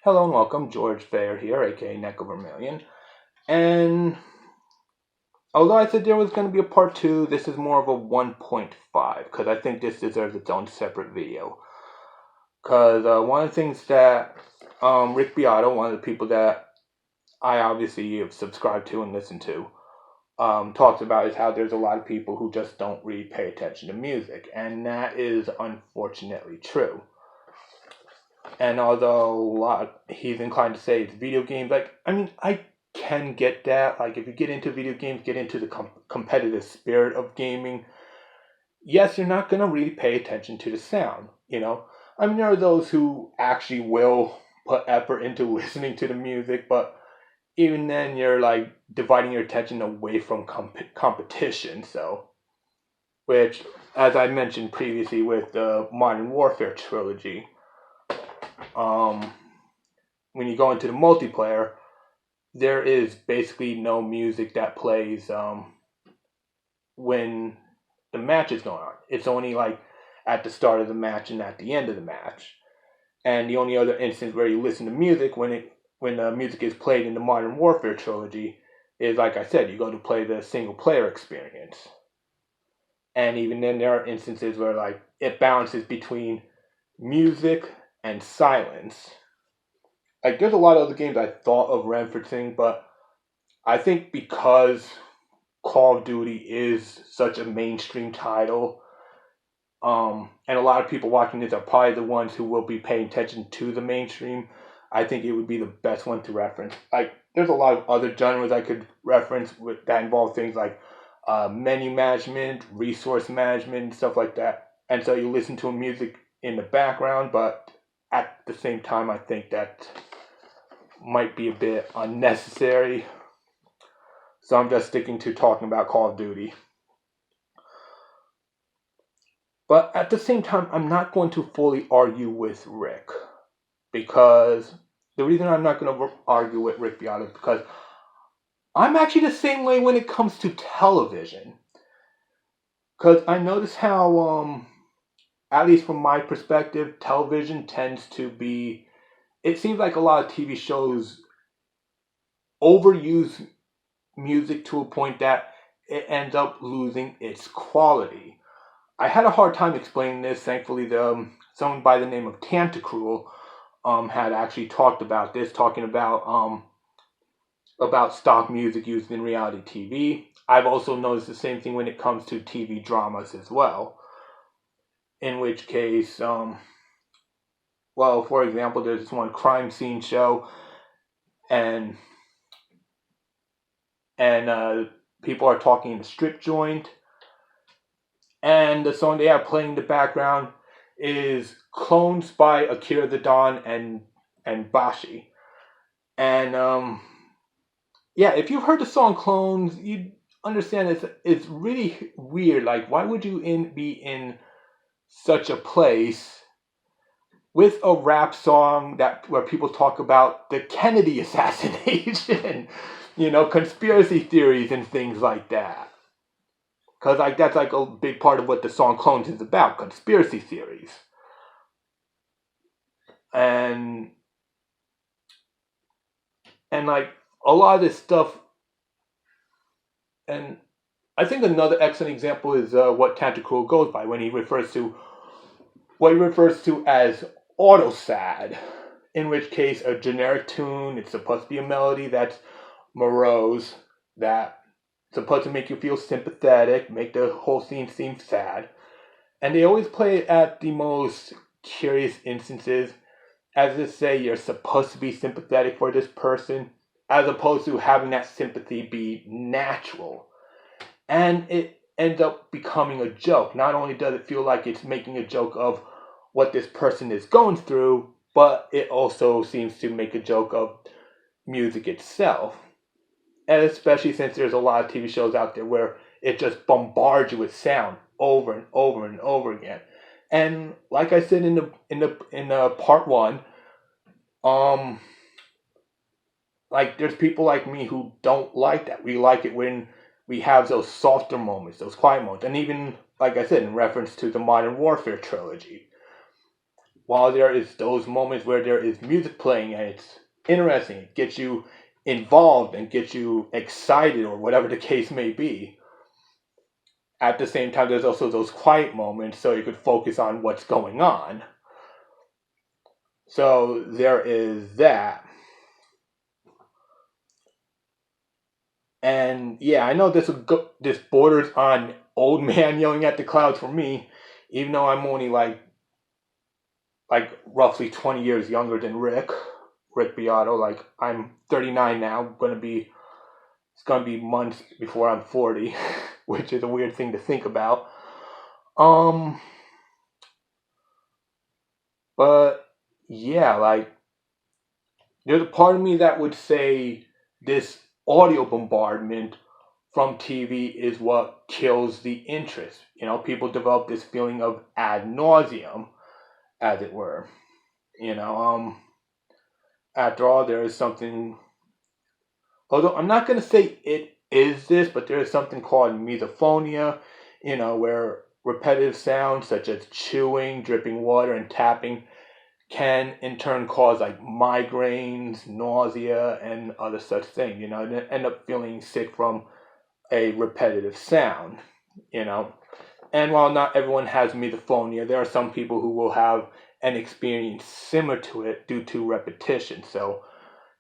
Hello and welcome, George Fair here, aka Neck of Vermilion. And although I said there was going to be a part 2, this is more of a 1.5, because I think this deserves its own separate video. Because one of the things that Rick Beato, one of the people that I obviously have subscribed to and listened to, talks about is how there's a lot of people who just don't really pay attention to music. And that is unfortunately true. And although he's inclined to say it's video games, I can get that. Like, if you get into video games, get into the competitive spirit of gaming, yes, you're not going to really pay attention to the sound, there are those who actually will put effort into listening to the music, but even then, you're, dividing your attention away from competition, so... Which, as I mentioned previously with the Modern Warfare trilogy, when you go into the multiplayer, there is basically no music that plays when the match is going on. It's only at the start of the match and at the end of the match. And the only other instance where you listen to music when the music is played in the Modern Warfare trilogy is, like I said, you go to play the single player experience. And even then, there are instances where it balances between music and silence. There's a lot of other games I thought of referencing, but I think because Call of Duty is such a mainstream title, and a lot of people watching this are probably the ones who will be paying attention to the mainstream, I think it would be the best one to reference. There's a lot of other genres I could reference that involve things like menu management, resource management, stuff like that. And so you listen to music in the background, but at the same time, I think that might be a bit unnecessary. So I'm just sticking to talking about Call of Duty. But at the same time, I'm not going to fully argue with Rick. Because the reason I'm not going to argue with Rick Beato is because I'm actually the same way when it comes to television. Because I notice how, at least from my perspective, television tends to be... It seems like a lot of TV shows overuse music to a point that it ends up losing its quality. I had a hard time explaining this. Thankfully, someone by the name of Tantacruel had actually talked about this, talking about stock music used in reality TV. I've also noticed the same thing when it comes to TV dramas as well. In which case, for example, there's this one crime scene show, and people are talking in the strip joint, and the song they have playing in the background is Clones by Akira the Don and Bashi. And if you've heard the song Clones, you understand it's really weird. Why would you be in such a place with a rap song where people talk about the Kennedy assassination, conspiracy theories and things like that? Because that's a big part of what the song Clones is about, conspiracy theories. And a lot of this stuff, and I think another excellent example is what Tantacruel goes by when he refers to what he refers to as autosad, in which case a generic tune, it's supposed to be a melody that's morose, that's supposed to make you feel sympathetic, make the whole scene seem sad. And they always play it at the most curious instances, as to say you're supposed to be sympathetic for this person, as opposed to having that sympathy be natural. And it ends up becoming a joke. Not only does it feel like it's making a joke of what this person is going through, but it also seems to make a joke of music itself. And especially since there's a lot of TV shows out there where it just bombards you with sound over and over and over again. And like I said in the part 1, there's people like me who don't like that. We like it when we have those softer moments, those quiet moments. And even, like I said, in reference to the Modern Warfare trilogy. while there is those moments where there is music playing and it's interesting, it gets you involved and gets you excited or whatever the case may be, at the same time, there's also those quiet moments so you could focus on what's going on. So there is that. And yeah, I know this borders on old man yelling at the clouds for me, even though I'm only like roughly 20 years younger than Rick Beato. Like I'm 39 now, it's gonna be months before I'm 40, which is a weird thing to think about. But yeah, like there's a part of me that would say this audio bombardment from TV is what kills the interest. People develop this feeling of ad nauseum, as it were. You know, After all, there is something. Although I'm not going to say it is this, but there is something called misophonia. Where repetitive sounds such as chewing, dripping water, and tapping can in turn cause like migraines, nausea, and other such things. And end up feeling sick from a repetitive sound. And while not everyone has misophonia, there are some people who will have an experience similar to it due to repetition. So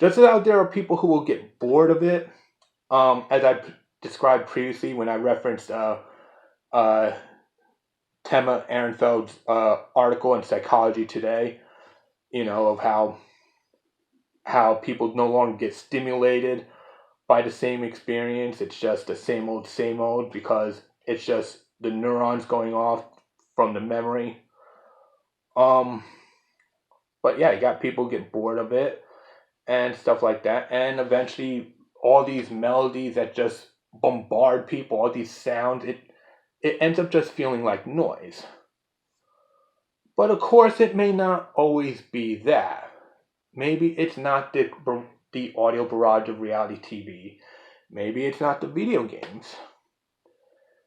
just as out there are people who will get bored of it, as I described previously when I referenced Tema Ehrenfeld's article in Psychology Today, of how people no longer get stimulated by the same experience. It's just the same old because it's just the neurons going off from the memory. But yeah, you got people get bored of it and stuff like that, and eventually all these melodies that just bombard people, all these sounds, it ends up just feeling like noise. But of course, it may not always be that. Maybe it's not the audio barrage of reality TV. Maybe it's not the video games.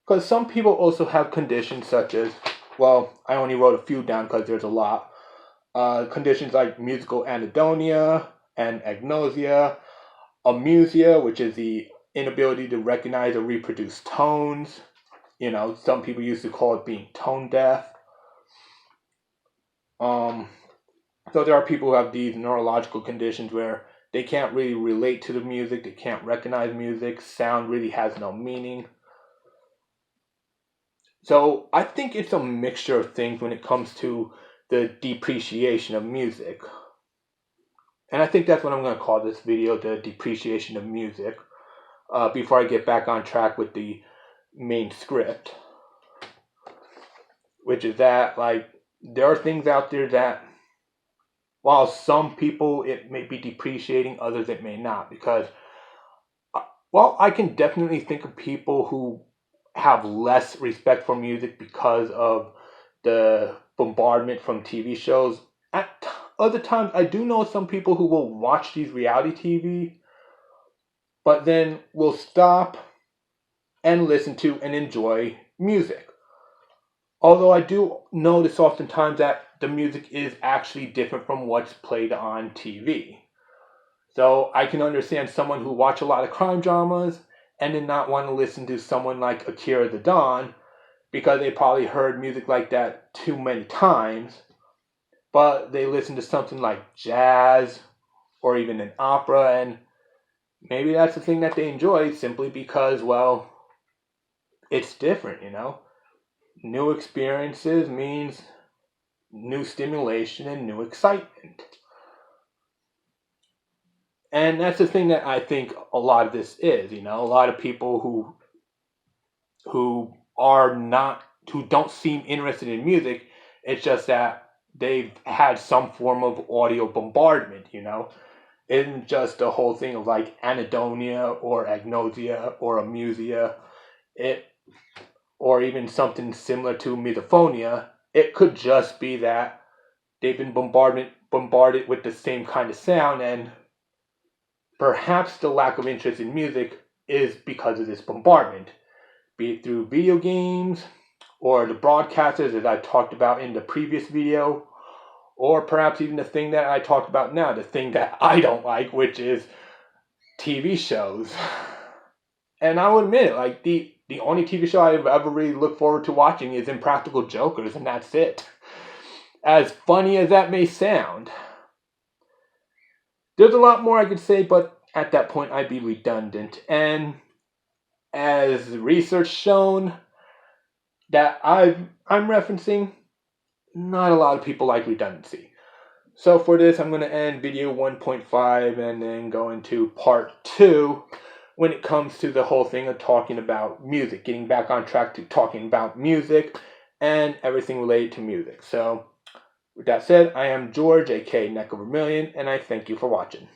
Because some people also have conditions such as, well, I only wrote a few down because there's a lot. Conditions like musical anhedonia and agnosia, amusia, which is the inability to recognize or reproduce tones. Some people used to call it being tone deaf. So there are people who have these neurological conditions where they can't really relate to the music, they can't recognize music, sound really has no meaning. So I think it's a mixture of things when it comes to the depreciation of music. And I think that's what I'm going to call this video, the depreciation of music, before I get back on track with the main script. Which is that, like, there are things out there that, while some people it may be depreciating, others it may not. Because, well, I can definitely think of people who have less respect for music because of the bombardment from TV shows. At other times, I do know some people who will watch these reality TV, but then will stop and listen to and enjoy music. Although I do notice oftentimes that the music is actually different from what's played on TV. So I can understand someone who watch a lot of crime dramas and did not want to listen to someone like Akira the Don because they probably heard music like that too many times, but they listen to something like jazz or even an opera, and maybe that's the thing that they enjoy simply because, well, it's different. New experiences means new stimulation and new excitement. And that's the thing that I think a lot of this is. A lot of people who don't seem interested in music. It's just that they've had some form of audio bombardment. It isn't just the whole thing of like anhedonia or agnosia or amusia, or even something similar to misophonia. It could just be that they've been bombarded with the same kind of sound, and perhaps the lack of interest in music is because of this bombardment, be it through video games or the broadcasters, as I talked about in the previous video, or perhaps even the thing that I talked about now, the thing that I don't like, which is TV shows. And I will admit it, like the only TV show I've ever really looked forward to watching is Impractical Jokers, and that's it. As funny as that may sound, there's a lot more I could say, but at that point I'd be redundant. And as research shown that I'm referencing, not a lot of people like redundancy. So for this, I'm going to end video 1.5 and then go into part 2 when it comes to the whole thing of talking about music, getting back on track to talking about music and everything related to music. So with that said, I am George, aka Neck of Vermilion, and I thank you for watching.